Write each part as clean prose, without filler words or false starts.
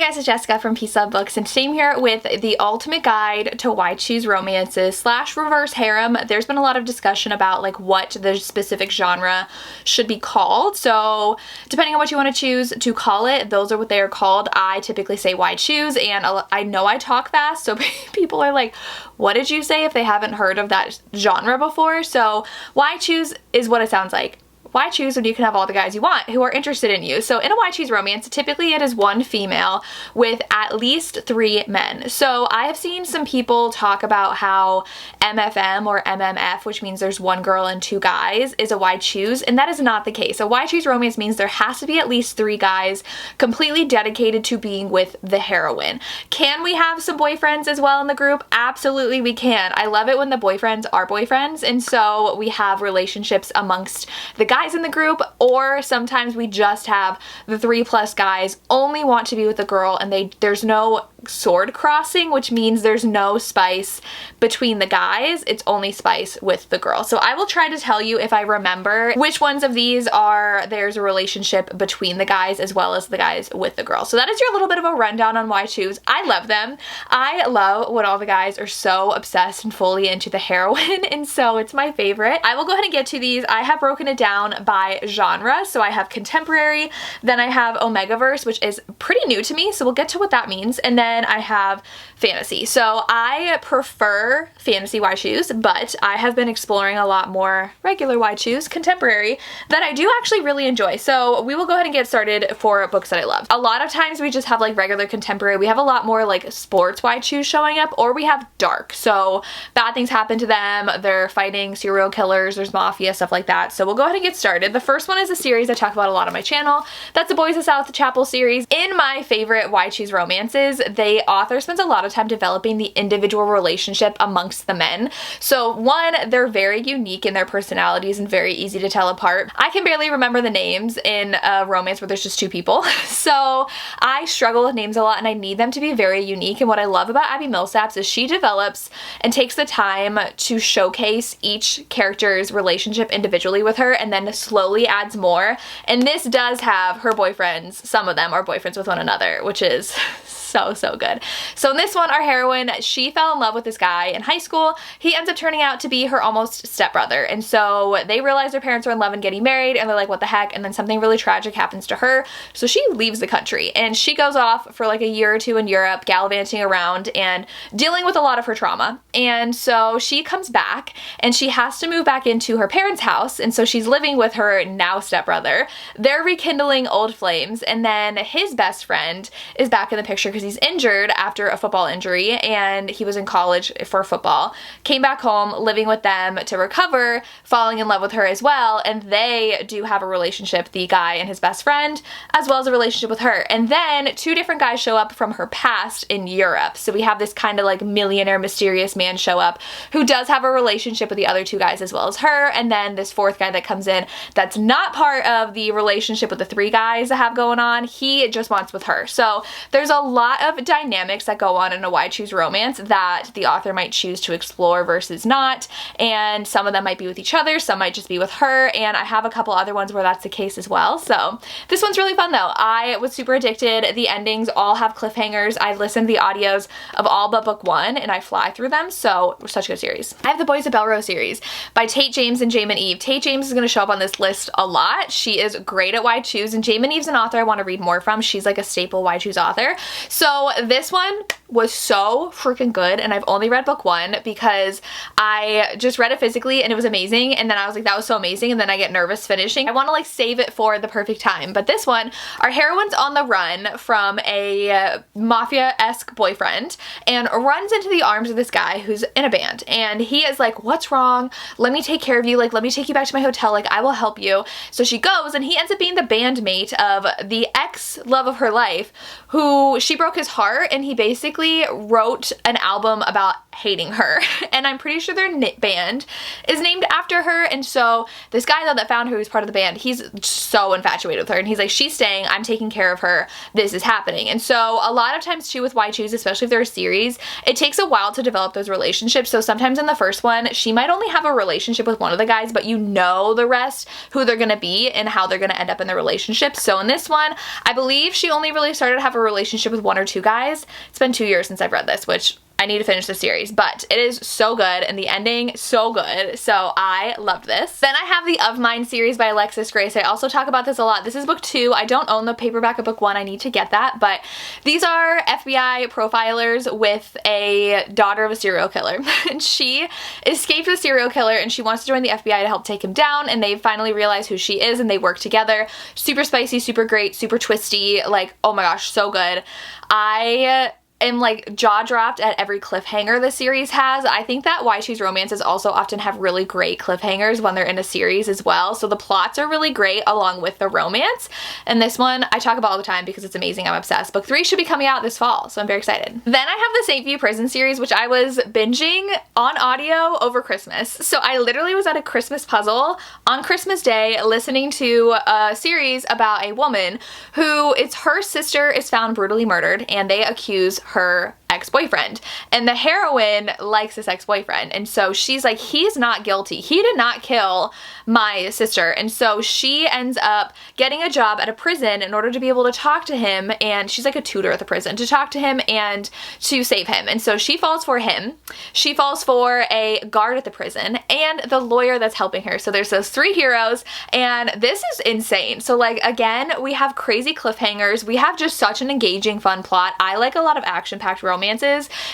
Hey guys, it's Jessica from Peace Love Books, and today I'm here with the ultimate guide to why choose romances / reverse harem. There's been a lot of discussion about like what the specific genre should be called. So depending on what you want to choose to call it, those are what they are called. I typically say why choose, and I know I talk fast, so people are like, what did you say, if they haven't heard of that genre before. So why choose is what it sounds like. Why choose when you can have all the guys you want who are interested in you? So in a why choose romance, typically it is one female with at least 3 men. So I have seen some people talk about how MFM or MMF, which means there's 1 girl and 2 guys, is a why choose, and that is not the case. A why choose romance means there has to be at least 3 guys completely dedicated to being with the heroine. Can we have some boyfriends as well in the group? Absolutely we can. I love it when the boyfriends are boyfriends, and so we have relationships amongst the guys in the group, or sometimes we just have the 3+ guys only want to be with the girl, and there's no sword crossing, which means there's no spice between the guys. It's only spice with the girl. So I will try to tell you, if I remember, which ones of these there's a relationship between the guys as well as the guys with the girl. So that is your little bit of a rundown on why choose. I love them. I love when all the guys are so obsessed and fully into the heroine, and so it's my favorite. I will go ahead and get to these. I have broken it down by genre. So I have contemporary, then I have Omegaverse, which is pretty new to me, so we'll get to what that means, and then I have fantasy. So I prefer fantasy why choose, but I have been exploring a lot more regular why choose, contemporary, that I do actually really enjoy. So we will go ahead and get started for books that I love. A lot of times we just have like regular contemporary. We have a lot more like sports why choose showing up, or we have dark. So bad things happen to them, they're fighting serial killers, there's mafia, stuff like that. So we'll go ahead and get started. The first one is a series I talk about a lot on my channel. That's the Boys of South Chapel series. In my favorite why choose romances, the author spends a lot of time developing the individual relationship amongst the men. So one, they're very unique in their personalities and very easy to tell apart. I can barely remember the names in a romance where there's just 2 people. So I struggle with names a lot, and I need them to be very unique. And what I love about Abby Millsaps is she develops and takes the time to showcase each character's relationship individually with her, and then slowly adds more. And this does have her boyfriends, some of them are boyfriends with one another, which is so good. So in this one, our heroine, she fell in love with this guy in high school. He ends up turning out to be her almost stepbrother, and so they realize their parents are in love and getting married, and they're like, what the heck? And then something really tragic happens to her, so she leaves the country, and she goes off for like a year or 2 in Europe, gallivanting around and dealing with a lot of her trauma. And so she comes back, and she has to move back into her parents' house, and so she's living with her now stepbrother. They're rekindling old flames, and then his best friend is back in the picture because he's injured after a football injury, and he was in college for football. Came back home, living with them to recover, falling in love with her as well, and they do have a relationship, the guy and his best friend, as well as a relationship with her. And then 2 different guys show up from her past in Europe. So we have this kind of like millionaire mysterious man show up who does have a relationship with the other 2 guys as well as her, and then this 4th guy that comes in that's not part of the relationship with the 3 guys that have going on. He just wants with her. So there's a lot of dynamics that go on in a why choose romance that the author might choose to explore versus not, and some of them might be with each other, some might just be with her, and I have a couple other ones where that's the case as well. So this one's really fun though. I was super addicted. The endings all have cliffhangers. I listened to the audios of all but book 1, and I fly through them, so such a good series. I have the Boys of Belro series by Tate James and Jamin Eve. Tate James is going to show up on this list a lot. She is great at why choose, and Jamin Eve's an author I want to read more from. She's like a staple why choose author. So this one was so freaking good, and I've only read book 1 because I just read it physically and it was amazing, and then I was like, that was so amazing, and then I get nervous finishing. I want to like save it for the perfect time. But this one, our heroine's on the run from a mafia-esque boyfriend and runs into the arms of this guy who's in a band, and he is like, what's wrong? Let me take care of you, like let me take you back to my hotel, like I will help you. So she goes, and he ends up being the bandmate of the ex-love of her life, who she broke his heart, and he basically basically wrote an album about hating her. And I'm pretty sure their band is named after her. And so this guy though that found her, who's part of the band, he's so infatuated with her. And he's like, she's staying, I'm taking care of her, this is happening. And so a lot of times too with Why Choose, especially if they're a series, it takes a while to develop those relationships. So sometimes in the first one, she might only have a relationship with one of the guys, but you know the rest, who they're gonna be and how they're gonna end up in the relationship. So in this one, I believe she only really started to have a relationship with one or two guys. It's been 2 years since I've read this, which I need to finish the series, but it is so good and the ending so good, so I loved this. Then I have the Of Mine series by Alexis Grace. I also talk about this a lot. This is book 2. I don't own the paperback of book 1. I need to get that, but these are FBI profilers with a daughter of a serial killer. And she escaped the serial killer and she wants to join the FBI to help take him down, and they finally realize who she is and they work together. Super spicy, super great, super twisty, like, oh my gosh, so good. I am like jaw dropped at every cliffhanger the series has. I think that Why Choose Romances also often have really great cliffhangers when they're in a series as well. So the plots are really great along with the romance. And this one I talk about all the time because it's amazing. I'm obsessed. Book 3 should be coming out this fall, so I'm very excited. Then I have the St. View Prison series, which I was binging on audio over Christmas. So I literally was at a Christmas puzzle on Christmas Day listening to a series about a woman who, it's her sister is found brutally murdered and they accuse her ex-boyfriend, and the heroine likes this ex-boyfriend, and so she's like, he's not guilty, he did not kill my sister. And so she ends up getting a job at a prison in order to be able to talk to him, and she's like a tutor at the prison, to talk to him and to save him. And so she falls for him, she falls for a guard at the prison, and the lawyer that's helping her. So there's those 3 heroes, and this is insane. So like, again, we have crazy cliffhangers, we have just such an engaging, fun plot. I like a lot of action-packed romances,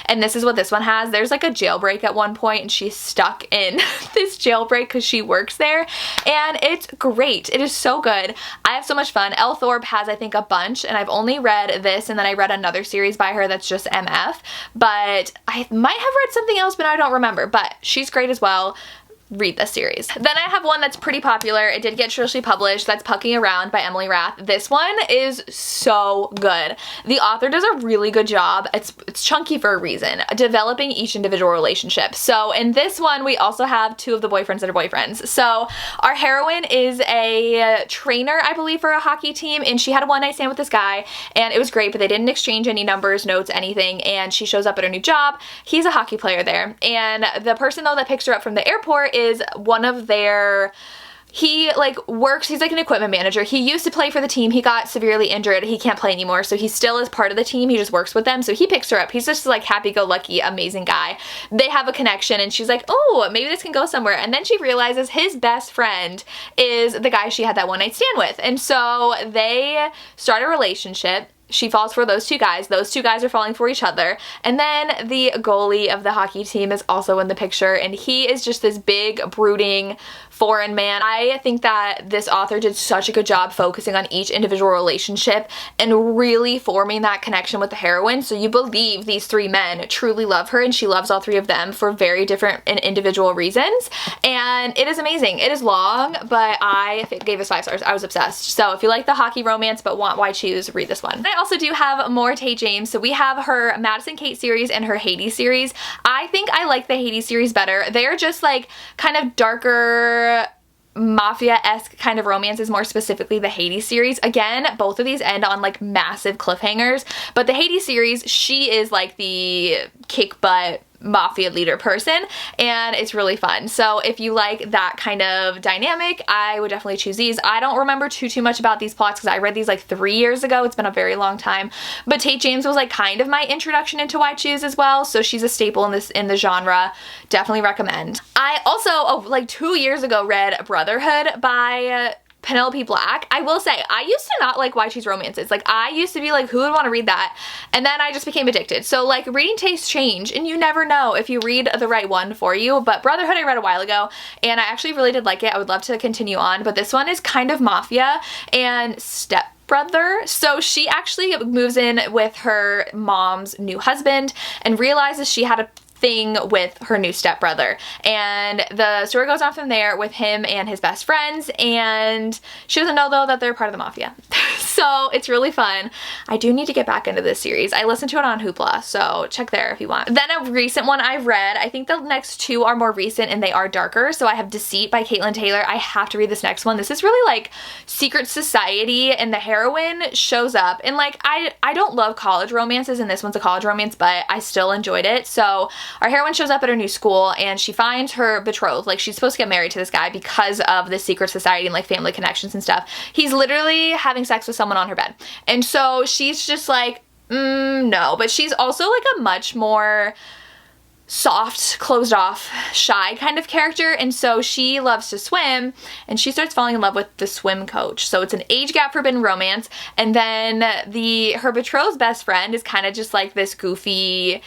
and this is what this one has. There's like a jailbreak at one point and she's stuck in this jailbreak because she works there, and it's great. It is so good. I have so much fun. Elle Thorpe has, I think, a bunch, and I've only read this, and then I read another series by her that's just MF, but I might have read something else, but I don't remember, but she's great as well. Read this series. Then I have one that's pretty popular. It did get traditionally published. That's Pucking Around by Emily Rath. This one is so good. The author does a really good job. It's chunky for a reason, developing each individual relationship. So in this one, we also have 2 of the boyfriends that are boyfriends. So our heroine is a trainer, I believe, for a hockey team, and she had a one-night stand with this guy, and it was great, but they didn't exchange any numbers, notes, anything, and she shows up at her new job. He's a hockey player there, and the person, though, that picks her up from the airport is one of their, he like works, he's like an equipment manager. He used to play for the team. He got severely injured. He can't play anymore. So he still is part of the team. He just works with them. So he picks her up. He's just like happy-go-lucky, amazing guy. They have a connection and she's like, oh, maybe this can go somewhere. And then she realizes his best friend is the guy she had that one-night stand with. And so they start a relationship. She falls for those 2 guys. Those 2 guys are falling for each other. And then the goalie of the hockey team is also in the picture, and he is just this big, brooding, foreign man. I think that this author did such a good job focusing on each individual relationship and really forming that connection with the heroine, so you believe these 3 men truly love her and she loves all 3 of them for very different and individual reasons. And it is amazing. It is long, but I gave this 5 stars. I was obsessed. So if you like the hockey romance but want Why Choose, read this one. I also do have more Tate James. So we have her Madison Kate series and her Hades series. I think I like the Hades series better. They're just like kind of darker, mafia-esque kind of romances, more specifically the Hades series. Again, both of these end on like massive cliffhangers, but the Hades series, she is like the kick butt mafia leader person, and it's really fun. So if you like that kind of dynamic, I would definitely choose these. I don't remember too much about these plots because I read these like 3 years ago. It's been a very long time, but Tate James was like kind of my introduction into Why Choose as well, so she's a staple in the genre. Definitely recommend. I also, like 2 years ago, read Brotherhood by Penelope Black. I will say, I used to not like Why Choose Romances. Like, I used to be like, who would want to read that? And then I just became addicted. So like, reading tastes change, and you never know if you read the right one for you. But Brotherhood I read a while ago, and I actually really did like it. I would love to continue on, but this one is kind of mafia and stepbrother. So she actually moves in with her mom's new husband and realizes she had a thing with her new stepbrother. And the story goes on from there with him and his best friends, and she doesn't know though that they're part of the mafia. So it's really fun. I do need to get back into this series. I listened to it on Hoopla, so check there if you want. Then a recent one I've read, I think the next two are more recent and they are darker. So I have Deceit by Caitlin Taylor. I have to read this next one. This is really like secret society, and the heroine shows up, and like I don't love college romances, and this one's a college romance, but I still enjoyed it. So our heroine shows up at her new school and she finds her betrothed. Like, she's supposed to get married to this guy because of the secret society and like family connections and stuff. He's literally having sex with someone on her bed. And so she's just like, no. But she's also like a much more soft, closed off, shy kind of character, and so she loves to swim, and she starts falling in love with the swim coach. So it's an age gap forbidden romance, and then her betrothed's best friend is kind of just like this goofy,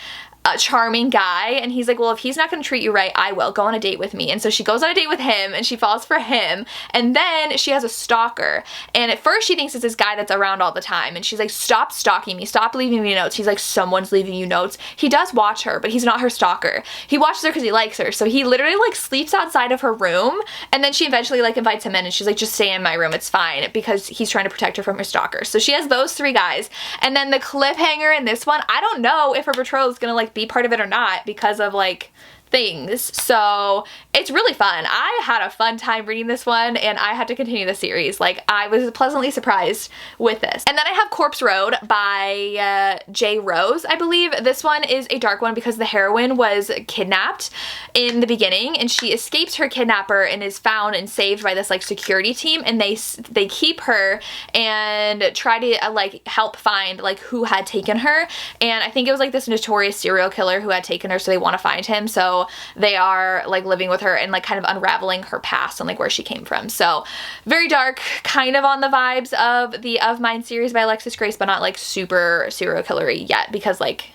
charming guy, and he's like, well, if he's not going to treat you right, I will. Go on a date with me. And so she goes on a date with him, and she falls for him, and then she has a stalker, and at first she thinks it's this guy that's around all the time, and she's like, stop stalking me, stop leaving me notes. He's like, someone's leaving you notes. He does watch her, but he's not her stalker. He watches her because he likes her, so he literally like sleeps outside of her room, and then she eventually like invites him in, and she's like, just stay in my room, it's fine, because he's trying to protect her from her stalker. So she has those three guys, and then the cliffhanger in this one, I don't know if her betrothed's gonna like be part of it or not because of like things. So it's really fun. I had a fun time reading this one, and I had to continue the series. Like, I was pleasantly surprised with this. And then I have Corpse Road by J. Rose, I believe. This one is a dark one because the heroine was kidnapped in the beginning, and she escapes her kidnapper and is found and saved by this like security team, and they keep her and try to like help find like who had taken her. And I think it was like this notorious serial killer who had taken her, so they want to find him. So they are like living with her and like kind of unraveling her past and like where she came from. So very dark, kind of on the vibes of the Of Mine series by Alexis Grace, but not like super serial killer-y yet, because like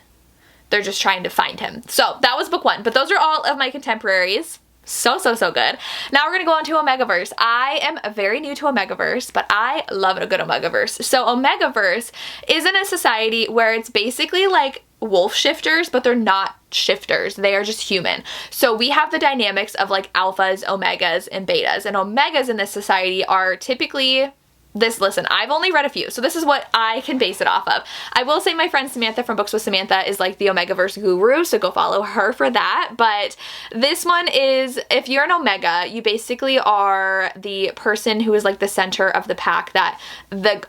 they're just trying to find him. So that was book one, but those are all of my contemporaries. So good. Now we're gonna go on to Omegaverse. I am very new to Omegaverse, but I love a good Omegaverse. So Omegaverse is in a society where it's basically like wolf shifters, but they're not shifters. They are just human. So we have the dynamics of like alphas, omegas, and betas. And omegas in this society are typically listen, I've only read a few, so this is what I can base it off of. I will say my friend Samantha from Books with Samantha is like the Omegaverse guru, so go follow her for that. But this one is, if you're an Omega, you basically are the person who is like the center of the pack, that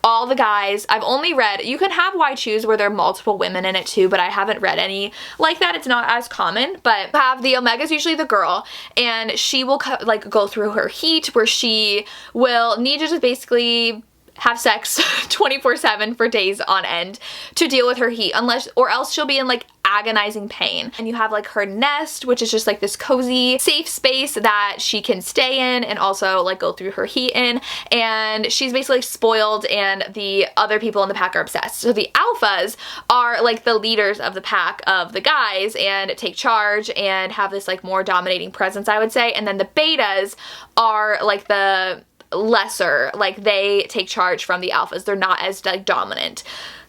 all the guys, I've only read, you can have why choose where there are multiple women in it too, but I haven't read any like that. It's not as common, but have the Omega's usually the girl, and she will like go through her heat where she will need to just basically have sex 24/7 for days on end to deal with her heat, or else she'll be in like agonizing pain. And you have like her nest, which is just like this cozy safe space that she can stay in and also like go through her heat in, and she's basically spoiled, and the other people in the pack are obsessed. So the alphas are like the leaders of the pack of the guys and take charge and have this like more dominating presence, I would say. And then the betas are like the lesser, like they take charge from the alphas. They're not as like dominant.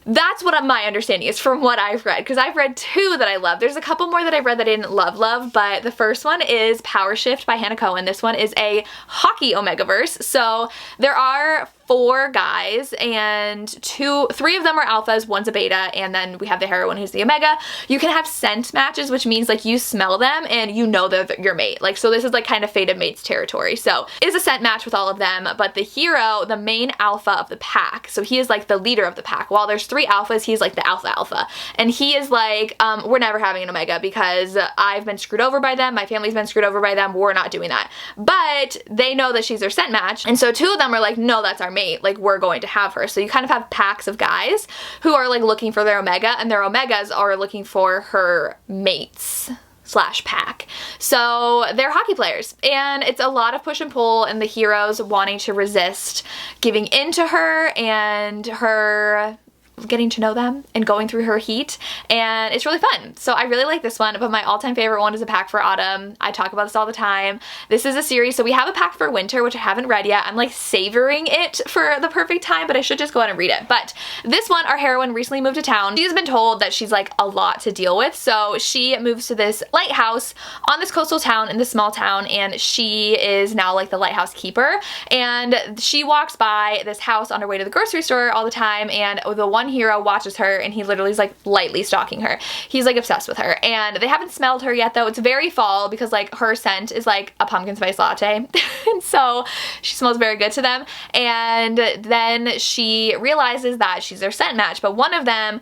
That's what my understanding is from what I've read, because I've read two that I love. There's a couple more that I've read that I didn't love, but the first one is Power Shift by Hannah Cohen. This one is a hockey Omegaverse. So there are 4 guys, and 3 of them are alphas, one's a beta, and then we have the heroine who's the Omega. You can have scent matches, which means like you smell them and you know they're your mate. Like, so this is like kind of fated mates territory. So it is a scent match with all of them, but the hero, the main alpha of the pack, so he is like the leader of the pack. While there's 3 alphas, he's like the alpha, and he is like, we're never having an Omega because I've been screwed over by them, my family's been screwed over by them, we're not doing that. But they know that she's their scent match, and so 2 of them are like, no, that's our mate, like we're going to have her. So you kind of have packs of guys who are like looking for their Omega, and their Omegas are looking for her mates / pack. So they're hockey players, and it's a lot of push and pull, and the heroes wanting to resist giving in to her and her getting to know them and going through her heat, and it's really fun. So I really like this one, but my all-time favorite one is A Pack for Autumn. I talk about this all the time. This is a series, so we have A Pack for Winter, which I haven't read yet. I'm like savoring it for the perfect time, but I should just go ahead and read it. But this one, our heroine recently moved to town. She's been told that she's like a lot to deal with, so she moves to this lighthouse on this coastal town in this small town, and she is now like the lighthouse keeper, and she walks by this house on her way to the grocery store all the time, and the one hero watches her, and he literally is like lightly stalking her. He's like obsessed with her, and they haven't smelled her yet though. It's very fall because like her scent is like a pumpkin spice latte and so she smells very good to them, and then she realizes that she's their scent match, but one of them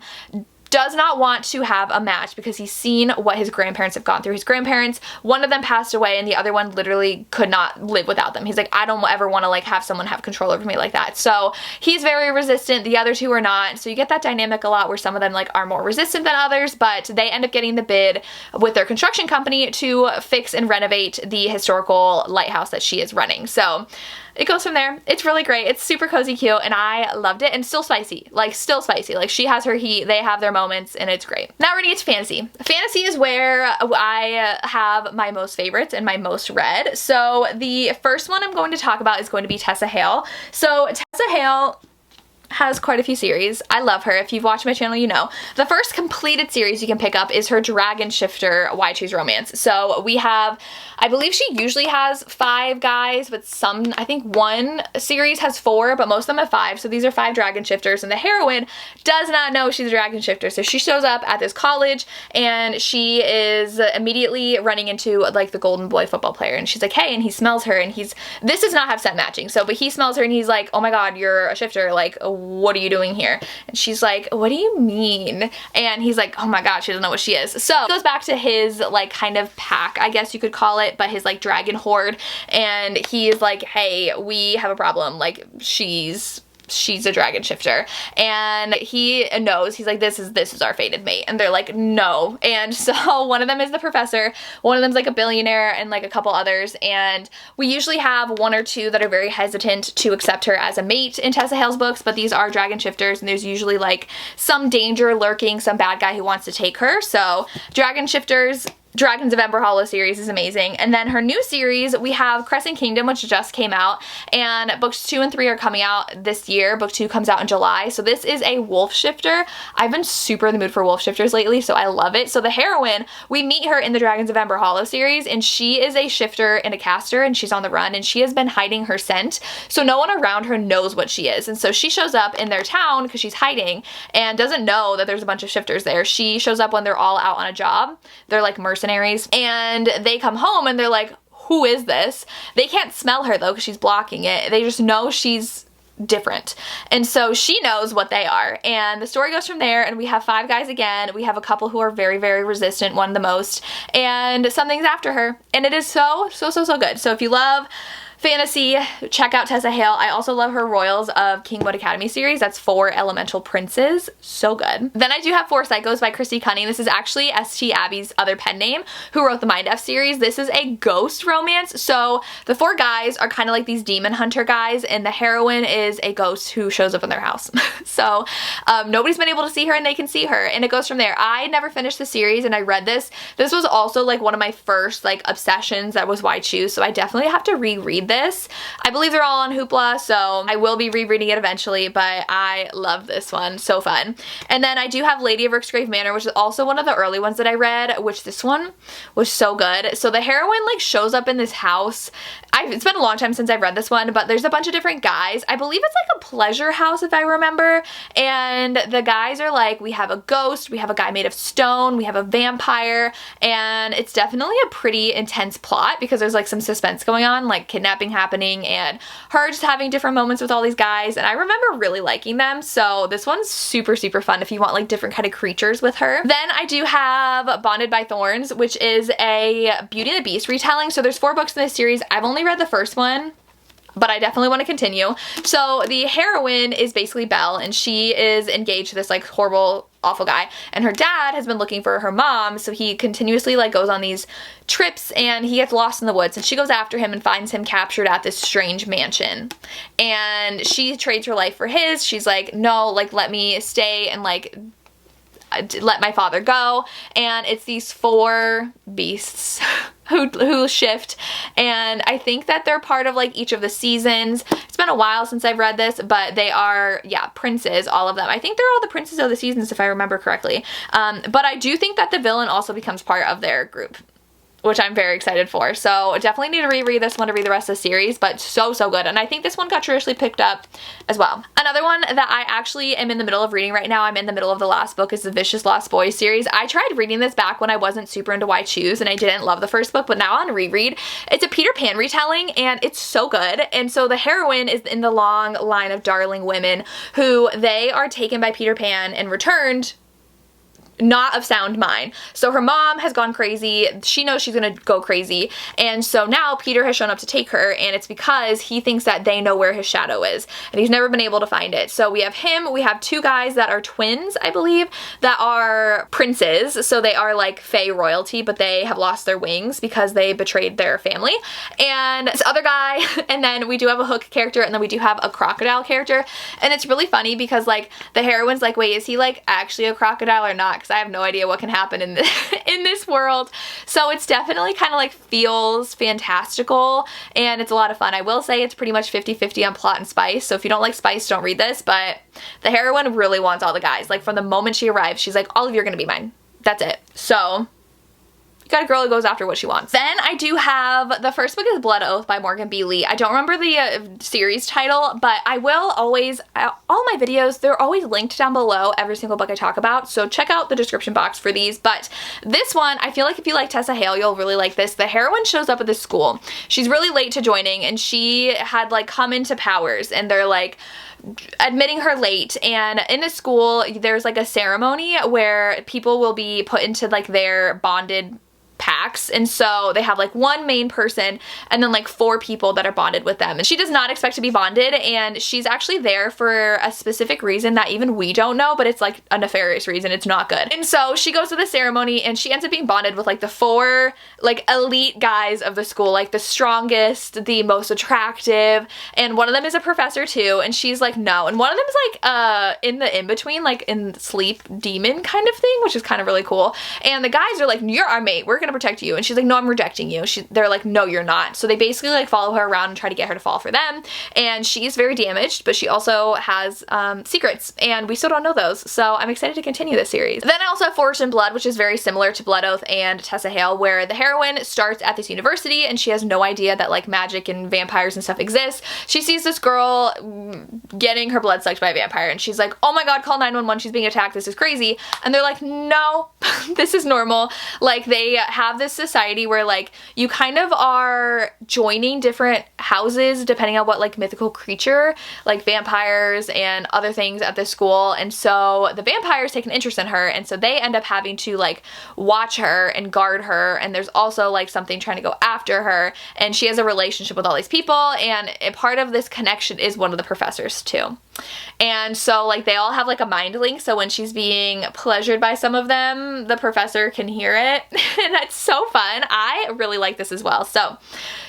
does not want to have a match because he's seen what his grandparents have gone through. His grandparents, one of them passed away and the other one literally could not live without them. He's like, I don't ever want to like have someone have control over me like that. So he's very resistant. The other two are not. So you get that dynamic a lot where some of them like are more resistant than others, but they end up getting the bid with their construction company to fix and renovate the historical lighthouse that she is running. So it goes from there. It's really great. It's super cozy cute, and I loved it, and still spicy. Like, still spicy. Like, she has her heat, they have their moments, and it's great. Now we're gonna get to fantasy. Fantasy is where I have my most favorites and my most read. So the first one I'm going to talk about is going to be Tessa Hale. So Tessa Hale has quite a few series. I love her. If you've watched my channel, you know. The first completed series you can pick up is her Dragon Shifter Why Choose Romance. So we have, I believe she usually has 5 guys, but some, I think one series has 4, but most of them have 5. So these are 5 Dragon Shifters, and the heroine does not know she's a Dragon Shifter. So she shows up at this college, and she is immediately running into like the golden boy football player, and she's like, hey, and he smells her, and this does not have scent matching. So, but he smells her, and he's like, oh my god, you're a shifter, like, what are you doing here? And she's like, what do you mean? And he's like, oh my god, she doesn't know what she is. So it goes back to his like kind of pack, I guess you could call it, but his like dragon horde, and he's like, hey, we have a problem, like she's a dragon shifter, and he knows, he's like, this is our fated mate, and they're like, no. And so one of them is the professor, one of them's like a billionaire, and like a couple others, and we usually have 1 or 2 that are very hesitant to accept her as a mate in Tessa Hale's books, but these are dragon shifters, and there's usually like some danger lurking, some bad guy who wants to take her. So dragon shifters, Dragons of Ember Hollow series is amazing. And then her new series, we have Crescent Kingdom, which just came out, and books 2 and 3 are coming out this year. Book 2 comes out in July. So this is a wolf shifter. I've been super in the mood for wolf shifters lately, so I love it. So the heroine, we meet her in the Dragons of Ember Hollow series, and she is a shifter and a caster, and she's on the run, and she has been hiding her scent. So no one around her knows what she is. And so she shows up in their town because she's hiding and doesn't know that there's a bunch of shifters there. She shows up when they're all out on a job. They're like mercenaries, and they come home and they're like, who is this? They can't smell her though because she's blocking it. They just know she's different, and so she knows what they are, and the story goes from there. And we have 5 guys again. We have a couple who are very, very resistant, one the most, and something's after her, and it is so good. So if you love fantasy, check out Tessa Hale. I also love her Royals of Kingwood Academy series. That's 4 elemental princes. So good. Then I do have 4 Psychos by Christy Cunning. This is actually S.T. Abby's other pen name, who wrote the Mind F series. This is a ghost romance. So the 4 guys are kind of like these demon hunter guys, and the heroine is a ghost who shows up in their house. So nobody's been able to see her, and they can see her, and it goes from there. I never finished the series, and I read this. This was also like one of my first like obsessions that was Why Choose, so I definitely have to reread this. I believe they're all on Hoopla, so I will be rereading it eventually, but I love this one. So fun. And then I do have Lady of Rooksgrave Manor, which is also one of the early ones that I read, which this one was so good. So the heroine like shows up in this house. It's been a long time since I've read this one, but there's a bunch of different guys. I believe it's like a pleasure house if I remember, and the guys are like, we have a ghost, we have a guy made of stone, we have a vampire, and it's definitely a pretty intense plot because there's like some suspense going on, like kidnapping happening, and her just having different moments with all these guys, and I remember really liking them. So this one's super fun if you want like different kind of creatures with her. Then I do have Bonded by Thorns, which is a Beauty and the Beast retelling. So there's 4 books in this series. I've only read the first one, but I definitely want to continue. So the heroine is basically Belle, and she is engaged to this like horrible awful guy. And her dad has been looking for her mom, so he continuously like goes on these trips and he gets lost in the woods, and she goes after him and finds him captured at this strange mansion. And she trades her life for his. She's like, no, like let me stay and like let my father go. And it's these 4 beasts who shift, and I think that they're part of like each of the seasons. It's been a while since I've read this, but they are, yeah, princes, all of them. I think they're all the princes of the seasons if I remember correctly. But I do think that the villain also becomes part of their group, which I'm very excited for. So definitely need to reread this one to read the rest of the series, but so good. And I think this one got traditionally picked up as well. Another one that I actually am in the middle of reading right now, I'm in the middle of the last book, is the Vicious Lost Boys series. I tried reading this back when I wasn't super into Why Choose and I didn't love the first book, but now on reread, it's a Peter Pan retelling and it's so good. And so the heroine is in the long line of darling women who they are taken by Peter Pan and returned not of sound mind. So her mom has gone crazy. She knows she's gonna go crazy. And so now Peter has shown up to take her, and it's because he thinks that they know where his shadow is and he's never been able to find it. So we have him, we have 2 guys that are twins, I believe, that are princes. So they are like Fae royalty, but they have lost their wings because they betrayed their family. And this other guy, and then we do have a Hook character, and then we do have a crocodile character. And it's really funny because like the heroine's like, wait, is he like actually a crocodile or not? Because I have no idea what can happen in this world. So it's definitely kind of like feels fantastical, and it's a lot of fun. I will say it's pretty much 50-50 on plot and spice. So if you don't like spice, don't read this, but the heroine really wants all the guys. Like from the moment she arrives, she's like, all of you are gonna be mine. That's it. So you got a girl who goes after what she wants. Then I do have, the first book is Blood Oath by Morgan B. Lee. I don't remember the series title, but I will always, all my videos, they're always linked down below, every single book I talk about, so check out the description box for these. But this one, I feel like if you like Tessa Hale, you'll really like this. The heroine shows up at this school. She's really late to joining, and she had like come into powers, and they're like admitting her late. And in the school, there's like a ceremony where people will be put into like their bonded packs, and so they have like 1 main person and then like 4 people that are bonded with them, and she does not expect to be bonded, and she's actually there for a specific reason that even we don't know, but it's like a nefarious reason. It's not good. And so she goes to the ceremony and she ends up being bonded with like the 4 like elite guys of the school, like the strongest, the most attractive, and one of them is a professor too, and she's like no, and one of them is like in the in-between, like in sleep demon kind of thing, which is kind of really cool. And the guys are like, you're our mate, we're gonna protect you. And she's like, no, I'm rejecting you. They're like, no, you're not. So they basically like follow her around and try to get her to fall for them. And she's very damaged, but she also has secrets, and we still don't know those. So I'm excited to continue this series. Then I also have Forged in Blood, which is very similar to Blood Oath and Tessa Hale, where the heroine starts at this university and she has no idea that like magic and vampires and stuff exist. She sees this girl getting her blood sucked by a vampire, and she's like, oh my god, call 911, she's being attacked, this is crazy. And they're like, no, this is normal. Like they have this society where like you kind of are joining different houses depending on what like mythical creature, like vampires and other things at this school. And so the vampires take an interest in her, and so they end up having to like watch her and guard her, and there's also like something trying to go after her, and she has a relationship with all these people, and a part of this connection is one of the professors too. And so like they all have like a mind link, so when she's being pleasured by some of them, the professor can hear it. And that's so fun. I really like this as well, so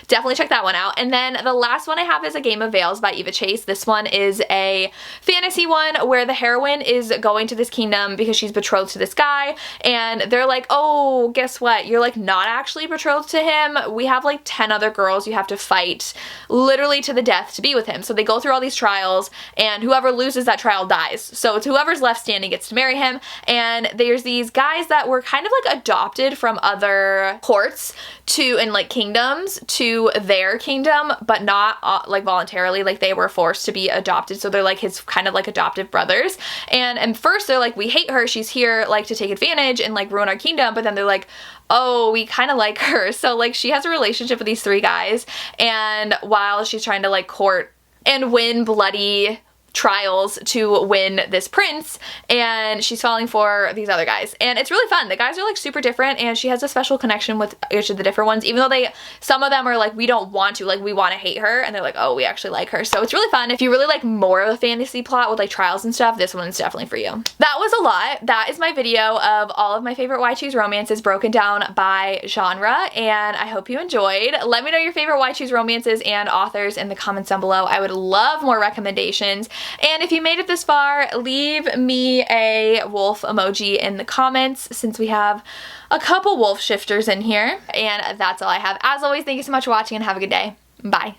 definitely check that one out. And then the last one I have is A Game of Veils by Eva Chase. This one is a fantasy one where the heroine is going to this kingdom because she's betrothed to this guy, and they're like, oh, guess what, you're like not actually betrothed to him. We have like 10 other girls you have to fight literally to the death to be with him. So they go through all these trials, and whoever loses that trial dies. So it's whoever's left standing gets to marry him. And there's these guys that were kind of like adopted from other courts to, and like kingdoms to their kingdom, but not like voluntarily, like they were forced to be adopted. So they're like his kind of like adoptive brothers. And first they're like, we hate her, she's here like to take advantage and like ruin our kingdom. But then they're like, oh, we kind of like her. So like she has a relationship with these 3 guys, and while she's trying to like court and win bloody trials to win this prince, and she's falling for these other guys. And it's really fun. The guys are like super different, and she has a special connection with each of the different ones, even though some of them are like, we don't want to, like, we want to hate her, and they're like, oh, we actually like her. So it's really fun. If you really like more of a fantasy plot with like trials and stuff, this one's definitely for you. That was a lot. That is my video of all of my favorite Why Choose romances broken down by genre, and I hope you enjoyed. Let me know your favorite Why Choose romances and authors in the comments down below. I would love more recommendations. And if you made it this far, leave me a wolf emoji in the comments, since we have a couple wolf shifters in here. And that's all I have. As always, thank you so much for watching, and have a good day. Bye.